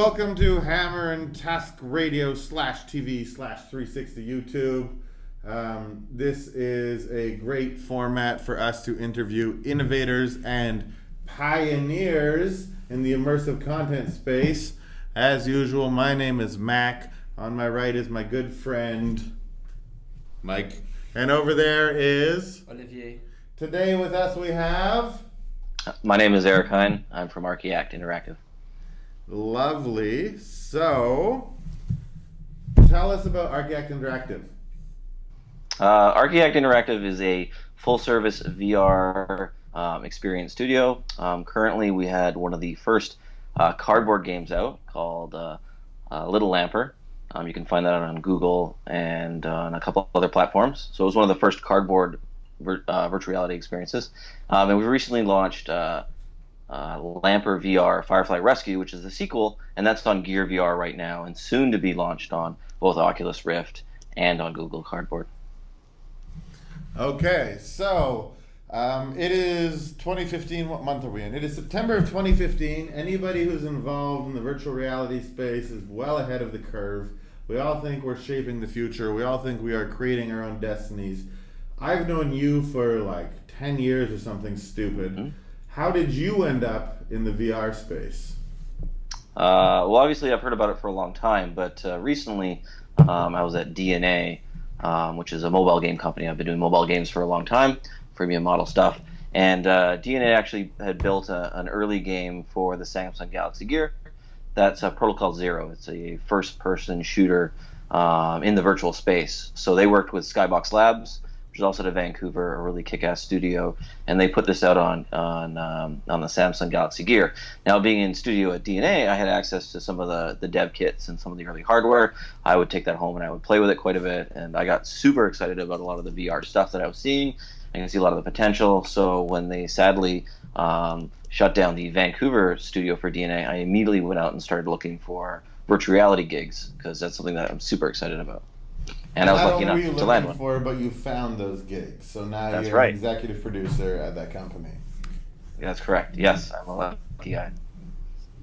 welcome to Hammer and Tusk Radio /TV/360 YouTube. This is a great format for us to interview innovators and pioneers in the immersive content space. As usual, my name is Mac. On my right is my good friend Mike. And over there is Olivier. Today with us we have... My name is Eric Hein. I'm from Archaeact Interactive. Lovely. So, tell us about Archaeact Interactive. Archaeact Interactive is a full-service VR experience studio. Currently, we had one of the first cardboard games out called Little Lamper. You can find that on Google and on a couple other platforms. So it was one of the first cardboard virtual reality experiences. And we recently launched Lamper VR Firefly Rescue, which is the sequel, and that's on Gear VR right now and soon to be launched on both Oculus Rift and on Google Cardboard. Okay, so it is 2015. What month are we in? It is September of 2015. Anybody who's involved in the virtual reality space is well ahead of the curve. We all think we're shaping the future. We all think we are creating our own destinies. I've known you for like 10 years or something stupid. Mm-hmm. How did you end up in the VR space? Well, obviously I've heard about it for a long time, but recently I was at DNA, which is a mobile game company. I've been doing mobile games for a long time, premium model stuff. And DNA actually had built an early game for the Samsung Galaxy Gear. That's Protocol Zero. It's a first-person shooter in the virtual space. So they worked with Skybox Labs, which is also to Vancouver, a really kick-ass studio, and they put this out on the Samsung Galaxy Gear. Now, being in studio at DNA, I had access to some of the dev kits and some of the early hardware. I would take that home and I would play with it quite a bit, and I got super excited about a lot of the VR stuff that I was seeing. I can see a lot of the potential. So when they sadly shut down the Vancouver studio for DNA, I immediately went out and started looking for virtual reality gigs because that's something that I'm super excited about. And I was lucky enough to land one. For, but you found those gigs, so now That's you're right. an executive producer at that company. That's correct. Yes, I'm a lucky guy.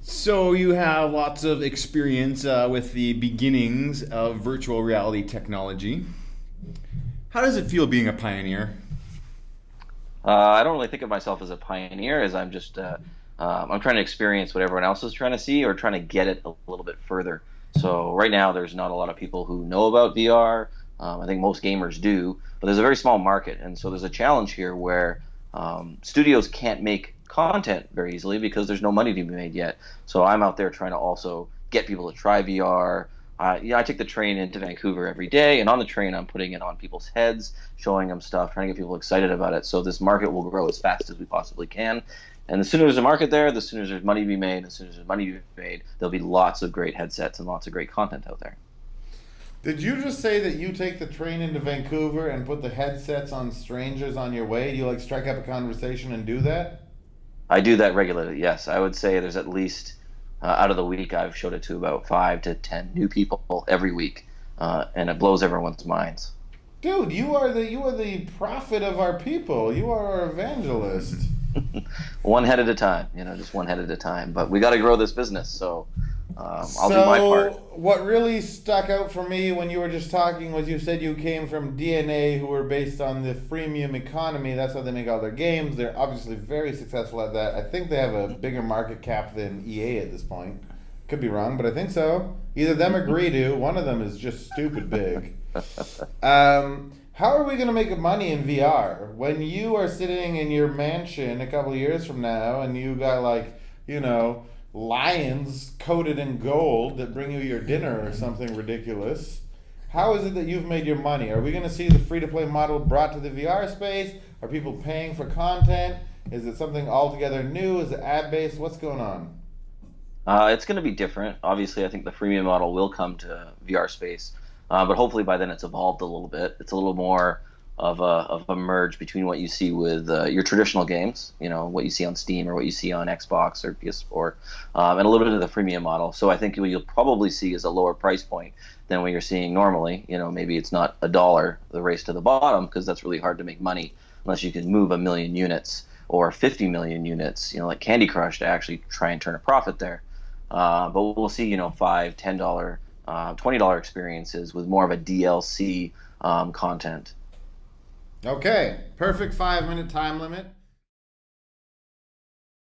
So you have lots of experience with the beginnings of virtual reality technology. How does it feel being a pioneer? I don't really think of myself as a pioneer, as I'm just I'm trying to experience what everyone else is trying to see, or trying to get it a little bit further. So right now, there's not a lot of people who know about VR. I think most gamers do, but there's a very small market, and so there's a challenge here where studios can't make content very easily because there's no money to be made yet. So I'm out there trying to also get people to try VR. I take the train into Vancouver every day, and on the train, I'm putting it on people's heads, showing them stuff, trying to get people excited about it. So this market will grow as fast as we possibly can. And the sooner there's a market there, the sooner there's money to be made. As soon as there's money to be made, there'll be lots of great headsets and lots of great content out there. Did you just say that you take the train into Vancouver and put the headsets on strangers on your way? Do you like strike up a conversation and do that? I do that regularly, yes. I would say there's at least, out of the week, I've showed it to about 5 to 10 new people every week, and it blows everyone's minds. Dude, you are the prophet of our people. You are our evangelist. One head at a time, just one head at a time. But we got to grow this business, so I'll do my part. So what really stuck out for me when you were just talking was you said you came from DNA, who were based on the freemium economy. That's how they make all their games. They're obviously very successful at that. I think they have a bigger market cap than EA at this point. Could be wrong, but I think so. Either them or Greedo. One of them is just stupid big. How are we going to make money in VR? When you are sitting in your mansion a couple of years from now and you got lions coated in gold that bring you your dinner or something ridiculous, how is it that you've made your money? Are we going to see the free-to-play model brought to the VR space? Are people paying for content? Is it something altogether new? Is it ad-based? What's going on? It's going to be different. Obviously, I think the freemium model will come to VR space. But hopefully by then it's evolved a little bit. It's a little more of a merge between what you see with your traditional games, what you see on Steam or what you see on Xbox or PS4, and a little bit of the freemium model. So I think what you'll probably see is a lower price point than what you're seeing normally. Maybe it's not $1, the race to the bottom, because that's really hard to make money unless you can move 1 million units or 50 million units, like Candy Crush, to actually try and turn a profit there. But we'll see, $5, $10, $20 experiences with more of a DLC content. Okay, perfect 5-minute time limit.